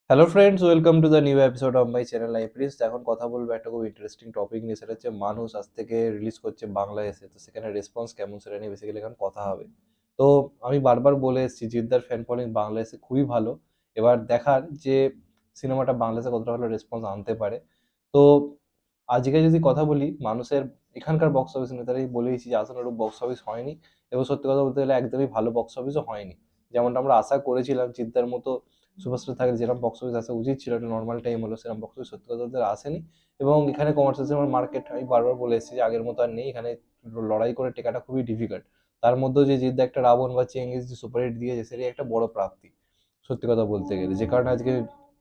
Hello friends, welcome to the new episode of my channel life Prince. এখন কথা বলবো একটা খুব ইন্টারেস্টিং টপিক নিয়ে, সেটা হচ্ছে মানুষ আজ থেকে রিলিজ করছে বাংলাদেশে, তো সেখানে রেসপন্স কেমন সেটা নিয়ে বেসিক্যালি এখন কথা হবে। তো আমি বারবার বলে এসেছি জিদ্দার ফ্যান ফলোইং বাংলাদেশে খুবই ভালো। এবার দেখার যে সিনেমাটা বাংলাদেশে কতটা ভালো রেসপন্স আনতে পারে। তো আজকে যদি কথা বলি মানুষের এখানকার বক্স অফিস নিয়ে, তাহলে বলেইছি যে আশানুরূপ বক্স অফিস হয়নি, এবং সত্যি কথা বলতে গেলে একদমই ভালো বক্স অফিসও হয়নি। যেমনটা আমরা আশা করেছিলাম জিদ্দার মতো সুপারস্টার থাকলে যেরকম বক্স অফিস আসা উচিত ছিল, একটা নর্মাল টাইম হলো, সেরকম বক্স অফিস সত্যি কথা বলতে আসেনি। এবং এখানে কমার্শিয়াল সিনেমার মার্কেট আমি বারবার বলে এসেছি যে আগের মতো আর নেই, এখানে লড়াই করে টেকাটা খুবই ডিফিকাল্ট। তার মধ্যেও যে জিদ্দা একটা রাবণ বা চেঙ্গিস যে সুপারহিট দিয়েছে, সেটাই একটা বড় প্রাপ্তি সত্যি কথা বলতে গেলে, যে কারণে আজকে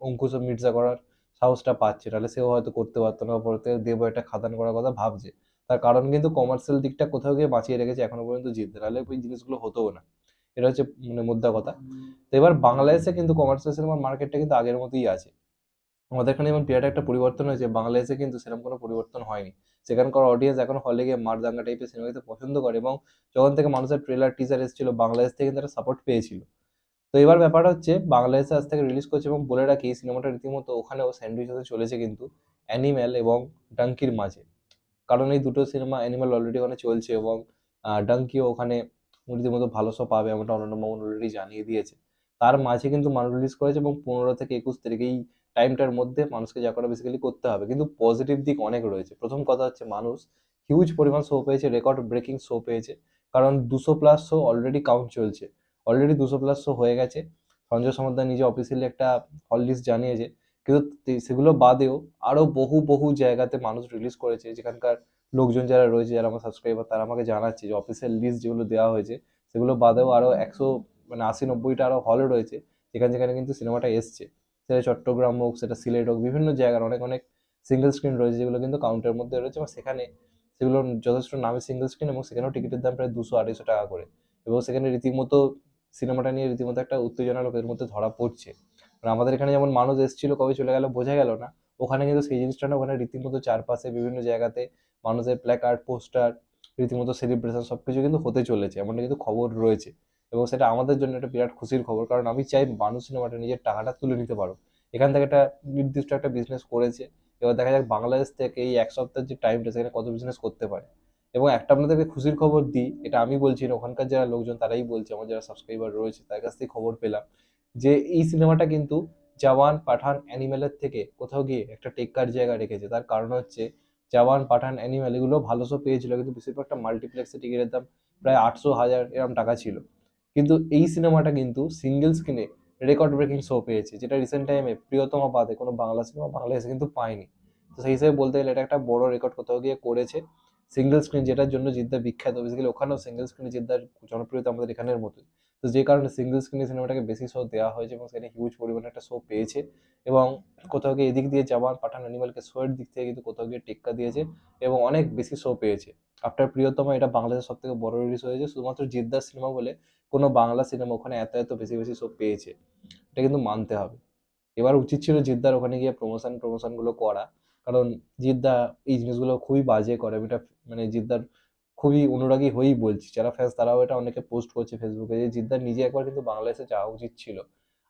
অঙ্কুশ ও মির্জা করার সাহসটা পাচ্ছে, নাহলে সেও হয়তো করতে পারতো না, পরে দেব একটা খাদান করার কথা ভাবছে। তার কারণ কিন্তু কমার্শিয়াল দিকটা কোথাও গিয়ে বাঁচিয়ে রেখেছে এখনো পর্যন্ত জিততে, নাহলে ওই জিনিসগুলো হতোও না। এটা হচ্ছে মানে মোদ্দা কথা। তো এবার বাংলাদেশে কিন্তু কমার্শিয়াল সিনেমার মার্কেটটা কিন্তু আগের মতোই আছে। আমাদের এখানে যেমন বিরাট একটা পরিবর্তন হয়েছে, বাংলাদেশে কিন্তু সেরকম কোনো পরিবর্তন হয়নি। সেখানকার অডিয়েন্স এখন হলে গিয়ে মারদাঙ্গা টাইপের সিনেমা দেখতে পছন্দ করে, এবং যখন থেকে মানুষের ট্রেলার টিজার এসেছিল বাংলাদেশ থেকে কিন্তু একটা সাপোর্ট পেয়েছিল। তো এবার ব্যাপারটা হচ্ছে বাংলাদেশে আজ থেকে রিলিজ করছে, এবং বলে রাখি এই সিনেমাটা রীতিমতো ওখানেও স্যান্ডউইচ হতে চলেছে কিন্তু অ্যানিম্যাল এবং ডাঙ্কির মাঝে। কারণ এই দুটো সিনেমা অ্যানিমাল অলরেডি ওখানে চলছে, এবং ডাঙ্কিও ওখানে রীতিমতো ভালো শো পাবে এমনটা অনন্য মামুন অলরেডি জানিয়ে দিয়েছে। তার মাঝে কিন্তু মানুষ রিলিজ করেছে, এবং 15 থেকে 21 তারিখ এই টাইমটার মধ্যে মানুষকে যা করা বেসিক্যালি করতে হবে। কিন্তু পজিটিভ দিক অনেক রয়েছে। প্রথম কথা হচ্ছে মানুষ হিউজ পরিমাণ শো পেয়েছে, রেকর্ড ব্রেকিং শো পেয়েছে। কারণ 200+ শো অলরেডি কাউন্ট চলছে, অলরেডি 200+ শো হয়ে গেছে। সঞ্জয় সমদ্দার নিজে অফিসিয়ালি একটা হল লিস্ট জানিয়েছে। কিন্তু সেগুলো বাদেও আরো বহু বহু জায়গাতে মানুষ রিলিজ করেছে, যেখানকার লোকজন যারা রয়েছে, যারা আমার সাবস্ক্রাইবার, তারা আমাকে জানাচ্ছে যে অফিসিয়াল লিস্ট যেগুলো দেওয়া হয়েছে সেগুলো বাদেও আরো 100 মানে 80-90টা আরো হল রয়েছে, যেখানে যেখানে কিন্তু সিনেমাটা এসছে। সেটা চট্টগ্রাম হোক, সেটা সিলেট হোক, বিভিন্ন জায়গার অনেক অনেক সিঙ্গেল স্ক্রিন রয়েছে যেগুলো কিন্তু কাউন্টের মধ্যে রয়েছে, এবং সেখানে সেগুলো যথেষ্ট নামী সিঙ্গেল স্ক্রিন, এবং সেখানেও টিকিটের দাম প্রায় 200-250 টাকা করে। এবং সেখানে রীতিমতো সিনেমাটা নিয়ে রীতিমতো একটা উত্তেজনা লোকের মধ্যে ধরা পড়ছে। মানে আমাদের এখানে যেমন মানুষ এসেছিল কবে চলে গেল বোঝা গেল না, ওখানে কিন্তু সেই জিনিসটা না, ওখানে রীতিমতো চারপাশে বিভিন্ন জায়গাতে মানুষের প্ল্যাকার্ড, পোস্টার, রীতিমতো সেলিব্রেশন সবকিছু কিন্তু হতে চলেছে, এমনটা কিন্তু খবর রয়েছে। এবং সেটা আমাদের জন্য একটা বিরাট খুশির খবর, কারণ আমি চাই মানুষ সিনেমাটা নিজের টাকাটা তুলে নিতে পারো। এখান থেকে একটা নির্দিষ্ট একটা বিজনেস করেছে, এবার দেখা যাক বাংলাদেশ থেকে এই এক সপ্তাহের যে টাইমটা সেখানে কত বিজনেস করতে পারে। এবং একটা আপনাদেরকে খুশির খবর দিই, এটা আমি বলছি না, ওখানকার যারা লোকজন তারাই বলছে, আমার যারা সাবস্ক্রাইবার রয়েছে তার কাছ থেকে খবর পেলাম, যে এই সিনেমাটা কিন্তু জওয়ান পাঠান অ্যানিমেলের থেকে কোথাও গিয়ে একটা টেক্কার জায়গা রেখেছে। তার কারণ হচ্ছে জওয়ান পাঠান অ্যানিমেল এগুলো ভালো শো পেয়েছিল, কিন্তু বেশিরভাগটা মাল্টিপ্লেক্সে টিকিটের দাম প্রায় 800-1000 এরকম টাকা ছিল। কিন্তু এই সিনেমাটা কিন্তু সিঙ্গেল স্ক্রিনে রেকর্ড ব্রেকিং শো পেয়েছে, যেটা রিসেন্ট টাইমে প্রিয়তমা বাদে কোনো বাংলা সিনেমা বাংলাদেশে কিন্তু পায়নি। তো সেই হিসেবে বলতে গেলে এটা একটা বড় রেকর্ড কোথাও গিয়ে করেছে। সিঙ্গেল স্ক্রিন যেটার জন্য জিদ্দা বিখ্যাত, বেসিক্যালি ওখানেও সিঙ্গেল স্ক্রিনে জিদ্দার জনপ্রিয়তা আমাদের এখানের মতোই। তো যে কারণে সিঙ্গেল স্ক্রিনে সিনেমাটাকে বেশি শো দেওয়া হয়েছে, এবং সেখানে হিউজ পরিমাণে একটা শো পেয়েছে। এবং কোথাও গিয়ে এদিক দিয়ে জওয়ান পাঠান অ্যানিমালকে শোয়ের দিক থেকে কিন্তু কোথাও গিয়ে টেক্কা দিয়েছে, এবং অনেক বেশি শো পেয়েছে। আফটার প্রিয়তমা এটা বাংলাদেশের সব থেকে বড় রিলিজ হয়েছে, শুধুমাত্র জিদ্দার সিনেমা বলে কোনো বাংলা সিনেমা ওখানে এত এত বেশি বেশি শো পেয়েছে, এটা কিন্তু মানতে হবে। এবার উচিত ছিল জিদ্দার ওখানে গিয়ে প্রমোশন গুলো করা, কারণ জিদ্দা এই জিনিসগুলো খুবই বাজে করে। আমি এটা মানে জিদ্দার খুবই অনুরাগী হয়েই বলছি, যারা ফ্যান্স তারাও এটা অনেকে পোস্ট করছে ফেসবুকে, যে জিদ্দার নিজে একবার কিন্তু বাংলাদেশে যাওয়া উচিত ছিল।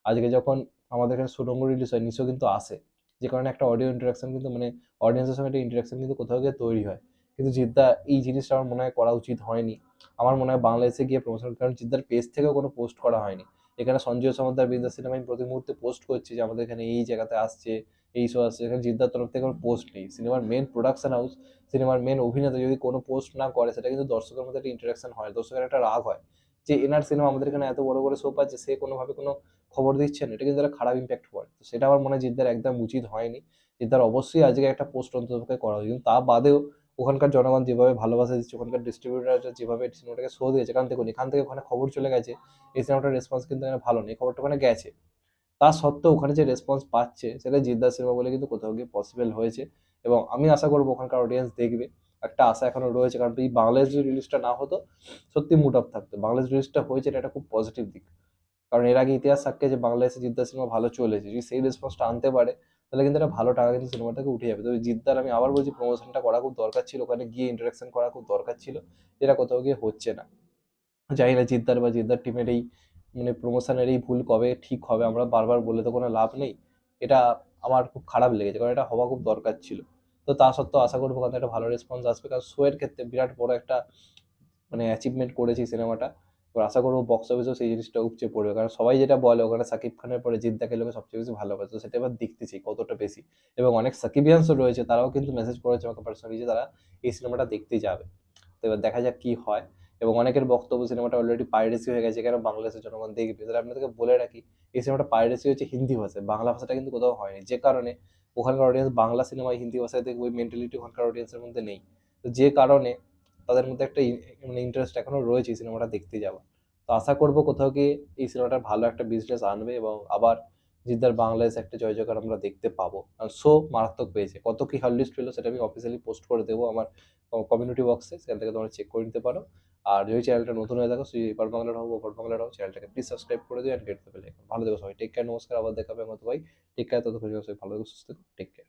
আজকে যখন আমাদের এখানে সুড়ঙ্গ রিলিজ হয়, নিশ্চয় কিন্তু আসে, যে কারণে একটা অডিও ইন্টারাকশন কিন্তু মানে অডিয়েন্সের সঙ্গে একটা ইন্টারাকশন কিন্তু কোথাও গিয়ে তৈরি হয়। কিন্তু জিদ্দা এই জিনিসটা আমার মনে হয় করা উচিত হয়নি। আমার মনে হয় বাংলাদেশে গিয়ে প্রমোশন, কারণ জিদ্দার পেজ থেকেও কোনো পোস্ট করা হয়নি। এখানে সঞ্জয় সমদ্দার বিদ্যা সিনেমা আমি প্রতি মুহূর্তে পোস্ট করছি যে আমাদের এখানে এই জায়গাতে আসছে, এই শো আসছে, এখানে জিদ্দার তরফ থেকে কোনো পোস্ট নেই। সিনেমার মেন প্রোডাকশন হাউস, সিনেমার মেন অভিনেতা যদি কোনো পোস্ট না করে, সেটা কিন্তু দর্শকের মধ্যে একটা ইন্টারাকশন হয়, দর্শকের একটা রাগ হয়, যে এনার সিনেমা আমাদের এখানে এত বড় বড় শো পাচ্ছে, সে কোনোভাবে কোনো খবর দিচ্ছেন, এটা কিন্তু একটা খারাপ ইম্প্যাক্ট পড়ে। তো সেটা আমার মনে হয় জিদ্দার একদম উচিত হয়নি। জিদ্দার অবশ্যই আজকে একটা পোস্ট অন্ততপক্ষে করা উচিত, কিন্তু তা বাদেও ওখানকার জনগণ যেভাবে ভালোবাসা দিচ্ছে, ওখানকার ডিস্ট্রিবিউটাররা যেভাবে সিনেমাটাকে শো দিয়েছে, কারণ দেখুন এখান থেকে ওখানে খবর চলে গেছে এই সিনেমাটার রেসপন্স কিন্তু এখানে ভালো নেই, খবরটা ওখানে গেছে। তা সত্ত্বেও ওখানে যে রেসপন্স পাচ্ছে সেটা জিদ্দার সিনেমা বলে কিন্তু কোথাও গিয়ে পসিবল হয়েছে, এবং আমি আশা করবো ওখানকার অডিয়েন্স দেখবে। একটা আশা এখনো রয়েছে, কারণ এই বাংলাদেশ যদি রিলিজটা না হতো সত্যি মুড অফ থাকতো। বাংলাদেশ রিলিজটা হয়েছে, এটা একটা খুব পজিটিভ দিক। কারণ এর আগে ইতিহাস সাক্ষী যে বাংলাদেশে জিদ্দার সিনেমা ভালো চলেছে, যদি সেই রেসপন্সটা আনতে পারে তাহলে কিন্তু একটা ভালো টাকা কিন্তু সিনেমা থেকে উঠে যাবে। তবে জিদ্দার আমি আবার বলছি প্রমোশনটা করা খুব দরকার ছিল, ওখানে গিয়ে ইন্টারাকশন করা খুব দরকার ছিল, যেটা কোথাও গিয়ে হচ্ছে না। জানি না জিদ্দার বা জিদ্দার টিমের এই মানে প্রমোশনের এই ভুল কবে ঠিক হবে, আমরা বারবার বলে তো কোনো লাভ নেই। এটা আমার খুব খারাপ লেগেছে, কারণ এটা হওয়া খুব দরকার ছিল। তো তা সত্ত্বেও আশা করবো ওখান থেকে একটা ভালো রেসপন্স আসবে, কারণ শো এর ক্ষেত্রে বিরাট বড় একটা মানে অ্যাচিভমেন্ট করেছে এই সিনেমাটা। এবার আশা করবো বক্স অফিসেও সেই জিনিসটা উপচে পড়বে, কারণ সবাই যেটা বলে ওখানে শাকিব খানের পরে জিদ্দাকে লোকে সবচেয়ে বেশি ভালোবাসে, তো সেটা এবার দেখতে চাই কতটা বেশি। এবং অনেক সাকিবিয়ানসও রয়েছে, তারাও কিন্তু মেসেজ করেছে আমাকে পার্সোনালি যে তারা এই সিনেমাটা দেখতে যাবে। তো এবার দেখা যাক কি হয়। এবং অনেকের বক্তব্য সিনেমাটা অলরেডি পাইরেসি হয়ে গেছে, কেন বাংলাদেশের জনগণ দেখবে। তাহলে আপনাদেরকে বলে রাখি, এই সিনেমাটা পাইরেসি হচ্ছে হিন্দি ভাষায়, বাংলা ভাষাটা কিন্তু কোথাও হয়নি, যে কারণে ওখানকার অডিয়েন্স বাংলা সিনেমায় হিন্দি ভাষায় দেখবে, ওই মেন্টালিটি ওখানকার অডিয়েন্সের মধ্যে নেই। তো যে কারণে তাদের মধ্যে একটা মানে ইন্টারেস্ট এখনো রয়েছে এই সিনেমাটা দেখতে যাওয়া। তো আশা করব কোথাও গিয়ে এই সিনেমাটা ভালো একটা বিজনেস আনবে এবং আবার জিদ্দার বাংলাদেশে একটা জয় জয়কার আমরা দেখতে পাবো। কারণ শো মারাত্মক পেয়েছে। কত কি হটলিস্ট পেলো সেটা আমি অফিসিয়ালি পোস্ট করে দেবো আমার কমিউনিটি বক্সে, সেখান থেকে তোমরা চেক করে নিতে পারো। আর যদি চ্যানেলটা নতুন হয়ে থাকো, সেই এপার বাংলার হোক ওপার বাংলার হোক, চ্যানেলটাকে প্লিজ সাবস্ক্রাইব করে দিও and get the bell icon. ভালো থেকো সবাই, টেক কেয়ার, নমস্কার, আবার দেখা হবে আমার ভাই। টেক কেয়ার, ততক্ষণ সবাই ভালো থেকো, সুস্থ থেকো, টেক কেয়ার।